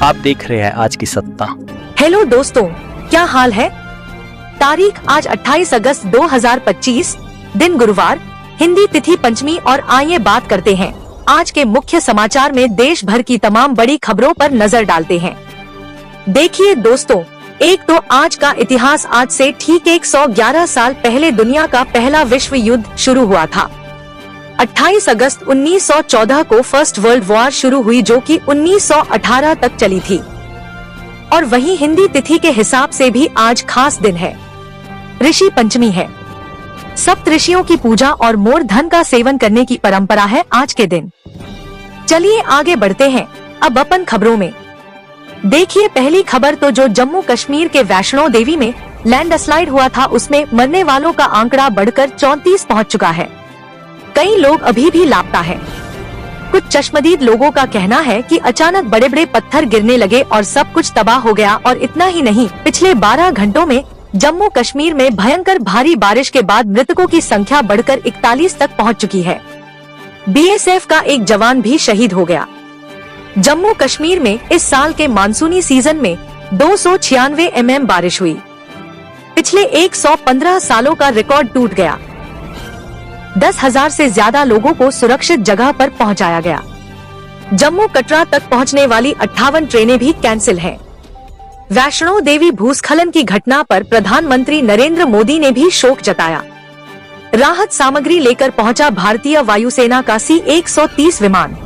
आप देख रहे हैं आज की सत्ता। हेलो दोस्तों, क्या हाल है। तारीख आज 28 अगस्त 2025, दिन गुरुवार, हिंदी तिथि पंचमी। और आइए बात करते हैं आज के मुख्य समाचार में देश भर की तमाम बड़ी खबरों पर नजर डालते हैं। देखिए दोस्तों, एक तो आज का इतिहास। आज से ठीक 111 साल पहले दुनिया का पहला विश्व युद्ध शुरू हुआ था। 28 अगस्त 1914 को फर्स्ट वर्ल्ड वॉर शुरू हुई, जो कि 1918 तक चली थी। और वहीं हिंदी तिथि के हिसाब से भी आज खास दिन है, ऋषि पंचमी है। सप्त ऋषियों की पूजा और मोर धन का सेवन करने की परंपरा है आज के दिन। चलिए आगे बढ़ते हैं अब अपन खबरों में। देखिए पहली खबर तो जो जम्मू कश्मीर के वैष्णो देवी में लैंडस्लाइड हुआ था, उसमें मरने वालों का आंकड़ा बढ़कर 34 पहुंच चुका है। कई लोग अभी भी लापता हैं। कुछ चश्मदीद लोगों का कहना है कि अचानक बड़े बड़े पत्थर गिरने लगे और सब कुछ तबाह हो गया। और इतना ही नहीं, पिछले 12 घंटों में जम्मू कश्मीर में भयंकर भारी बारिश के बाद मृतकों की संख्या बढ़कर 41 तक पहुंच चुकी है। बीएसएफ का एक जवान भी शहीद हो गया। जम्मू कश्मीर में इस साल के मानसूनी सीजन में 296 mm बारिश हुई। पिछले 115 सालों का रिकॉर्ड टूट गया। 10,000 से ज्यादा लोगों को सुरक्षित जगह पर पहुंचाया गया। जम्मू कटरा तक पहुंचने वाली 58 ट्रेनें भी कैंसिल हैं। वैष्णो देवी भूस्खलन की घटना पर प्रधानमंत्री नरेंद्र मोदी ने भी शोक जताया। राहत सामग्री लेकर पहुंचा भारतीय वायुसेना का C-130 विमान।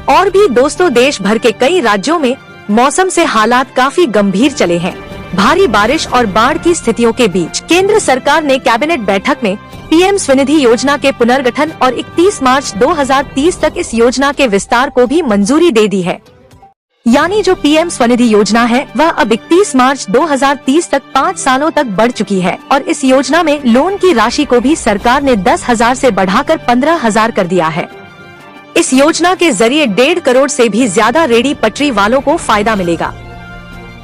और भी दोस्तों, देश भर के कई राज्यों में मौसम से हालात काफी गंभीर चले हैं। भारी बारिश और बाढ़ की स्थितियों के बीच केंद्र सरकार ने कैबिनेट बैठक में पीएम स्वनिधि योजना के पुनर्गठन और 31 मार्च 2030 तक इस योजना के विस्तार को भी मंजूरी दे दी है। यानी जो पीएम स्वनिधि योजना है वह अब 31 मार्च 2030 तक 5 सालों तक बढ़ चुकी है। और इस योजना में लोन की राशि को भी सरकार ने 10,000 से बढ़ाकर 15,000 कर दिया है। इस योजना के जरिए 1.5 करोड़ से भी ज्यादा रेडी पटरी वालों को फायदा मिलेगा।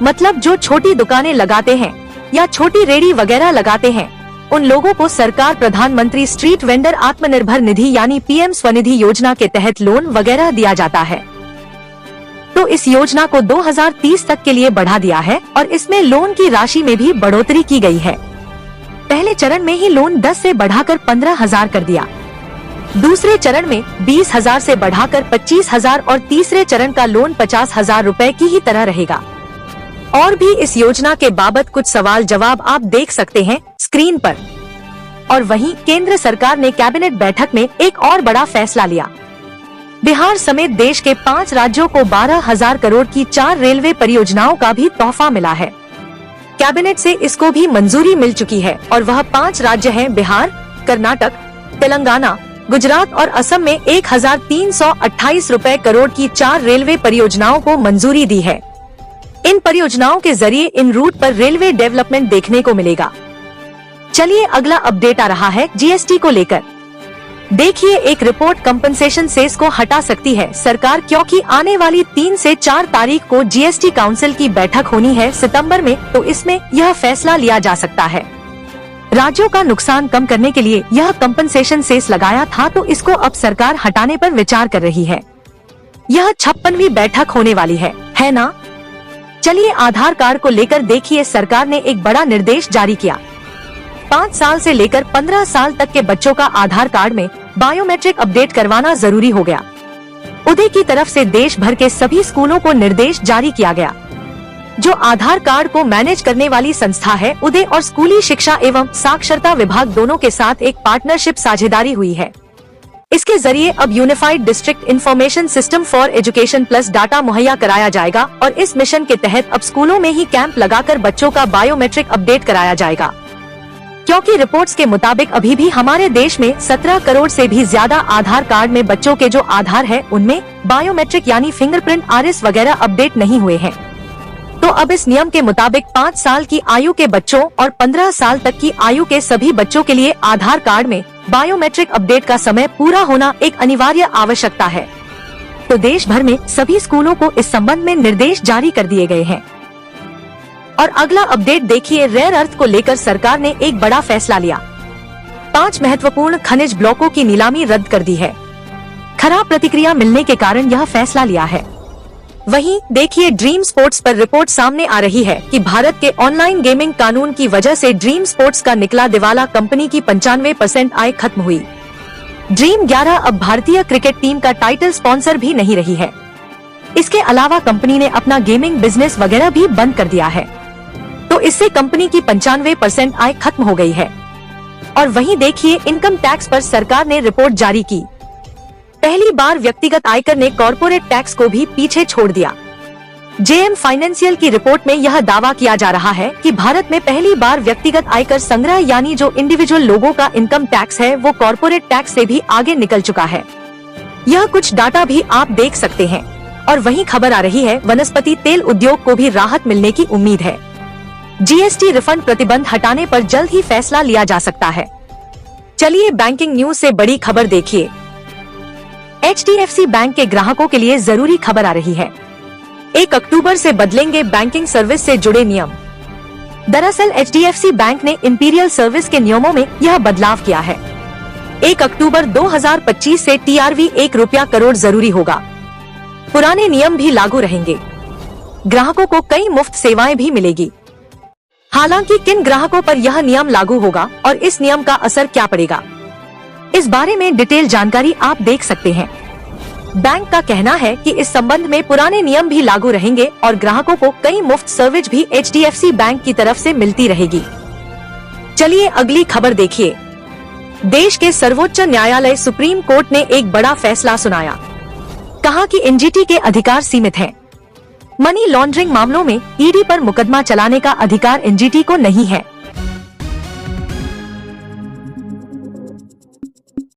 मतलब जो छोटी दुकानें लगाते हैं या छोटी रेडी वगैरह लगाते हैं, उन लोगों को सरकार प्रधानमंत्री स्ट्रीट वेंडर आत्मनिर्भर निधि यानी पीएम स्वनिधि योजना के तहत लोन वगैरह दिया जाता है। तो इस योजना को 2030 तक के लिए बढ़ा दिया है और इसमें लोन की राशि में भी बढ़ोतरी की गई है। पहले चरण में ही लोन 10 से बढ़ाकर 15,000 कर दिया। दूसरे चरण में 20,000 से बढ़ाकर 25,000 और तीसरे चरण का लोन 50,000 रुपए की ही तरह रहेगा। और भी इस योजना के बाबत कुछ सवाल जवाब आप देख सकते हैं स्क्रीन पर। और वहीं केंद्र सरकार ने कैबिनेट बैठक में एक और बड़ा फैसला लिया। बिहार समेत देश के 5 राज्यों को 12,000 करोड़ की 4 रेलवे परियोजनाओं का भी तोहफा मिला है। कैबिनेट से इसको भी मंजूरी मिल चुकी है और वह 5 राज्य हैं बिहार, कर्नाटक, तेलंगाना, गुजरात और असम में 1,328 रुपए करोड़ की 4 रेलवे परियोजनाओं को मंजूरी दी है। इन परियोजनाओं के जरिए इन रूट पर रेलवे डेवलपमेंट देखने को मिलेगा। चलिए अगला अपडेट आ रहा है जीएसटी को लेकर। देखिए एक रिपोर्ट कंपनसेशन सेस को हटा सकती है सरकार, क्योंकि आने वाली 3 से 4 तारीख को जीएसटी काउंसिल की बैठक होनी है सितंबर में, तो इसमें यह फैसला लिया जा सकता है। राज्यों का नुकसान कम करने के लिए यह कंपनसेशन सेस लगाया था, तो इसको अब सरकार हटाने पर विचार कर रही है। यह 56वीं बैठक होने वाली है ना। चलिए आधार कार्ड को लेकर देखिए, सरकार ने एक बड़ा निर्देश जारी किया। 5 साल से लेकर 15 साल तक के बच्चों का आधार कार्ड में बायोमेट्रिक अपडेट करवाना जरूरी हो गया। उदय की तरफ से देश भर के सभी स्कूलों को निर्देश जारी किया गया। जो आधार कार्ड को मैनेज करने वाली संस्था है उदय, और स्कूली शिक्षा एवं साक्षरता विभाग दोनों के साथ एक पार्टनरशिप साझेदारी हुई है। इसके जरिए अब unified district information system for education plus data मुहैया कराया जाएगा। और इस मिशन के तहत अब स्कूलों में ही कैंप लगाकर बच्चों का बायोमेट्रिक अपडेट कराया जाएगा। क्योंकि रिपोर्ट्स के मुताबिक अभी भी हमारे देश में 17 करोड़ से भी ज्यादा आधार कार्ड में बच्चों के जो आधार है उनमें बायोमेट्रिक यानी फिंगरप्रिंट, आरिस वगैरह अपडेट नहीं हुए हैं। तो अब इस नियम के मुताबिक 5 साल की आयु के बच्चों और 15 साल तक की आयु के सभी बच्चों के लिए आधार कार्ड में बायोमेट्रिक अपडेट का समय पूरा होना एक अनिवार्य आवश्यकता है। तो देश भर में सभी स्कूलों को इस संबंध में निर्देश जारी कर दिए गए हैं। और अगला अपडेट देखिए, रेयर अर्थ को लेकर सरकार ने एक बड़ा फैसला लिया। 5 महत्वपूर्ण खनिज ब्लॉकों की नीलामी रद्द कर दी है। खराब प्रतिक्रिया मिलने के कारण यह फैसला लिया है। वहीं देखिए ड्रीम स्पोर्ट्स पर रिपोर्ट सामने आ रही है कि भारत के ऑनलाइन गेमिंग कानून की वजह से ड्रीम स्पोर्ट्स का निकला दिवाला, कंपनी की 95% आय खत्म हुई। ड्रीम 11 अब भारतीय क्रिकेट टीम का टाइटल स्पॉन्सर भी नहीं रही है। इसके अलावा कंपनी ने अपना गेमिंग बिजनेस वगैरह भी बंद कर दिया है, तो इससे कंपनी की 95% आय खत्म हो गई है। और वहीं देखिए इनकम टैक्स पर सरकार ने रिपोर्ट जारी की। पहली बार व्यक्तिगत आयकर ने कॉर्पोरेट टैक्स को भी पीछे छोड़ दिया। जेएम फाइनेंशियल की रिपोर्ट में यह दावा किया जा रहा है कि भारत में पहली बार व्यक्तिगत आयकर संग्रह यानी जो इंडिविजुअल लोगों का इनकम टैक्स है वो कॉर्पोरेट टैक्स से भी आगे निकल चुका है। यह कुछ डाटा भी आप देख सकते हैं। और वहीं खबर आ रही है वनस्पति तेल उद्योग को भी राहत मिलने की उम्मीद है। जीएसटी रिफंड प्रतिबंध हटाने पर जल्द ही फैसला लिया जा सकता है। चलिए बैंकिंग न्यूज से बड़ी खबर देखिए। एचडीएफसी बैंक के ग्राहकों के लिए जरूरी खबर आ रही है। 1 अक्टूबर से बदलेंगे बैंकिंग सर्विस से जुड़े नियम। दरअसल एचडीएफसी बैंक ने इंपीरियल सर्विस के नियमों में यह बदलाव किया है। 1 अक्टूबर 2025 से टीआरवी 1 रुपया करोड़ जरूरी होगा। पुराने नियम भी लागू रहेंगे। ग्राहकों को कई मुफ्त सेवाएं भी मिलेगी। हालांकि किन ग्राहकों पर यह नियम लागू होगा और इस नियम का असर क्या पड़ेगा, इस बारे में डिटेल जानकारी आप देख सकते हैं। बैंक का कहना है कि इस संबंध में पुराने नियम भी लागू रहेंगे और ग्राहकों को कई मुफ्त सर्विस भी एचडीएफसी बैंक की तरफ से मिलती रहेगी। चलिए अगली खबर देखिए। देश के सर्वोच्च न्यायालय सुप्रीम कोर्ट ने एक बड़ा फैसला सुनाया। कहा कि एनजीटी के अधिकार सीमित हैं। मनी लॉन्ड्रिंग मामलों में ईडी पर मुकदमा चलाने का अधिकार एनजीटी को नहीं है।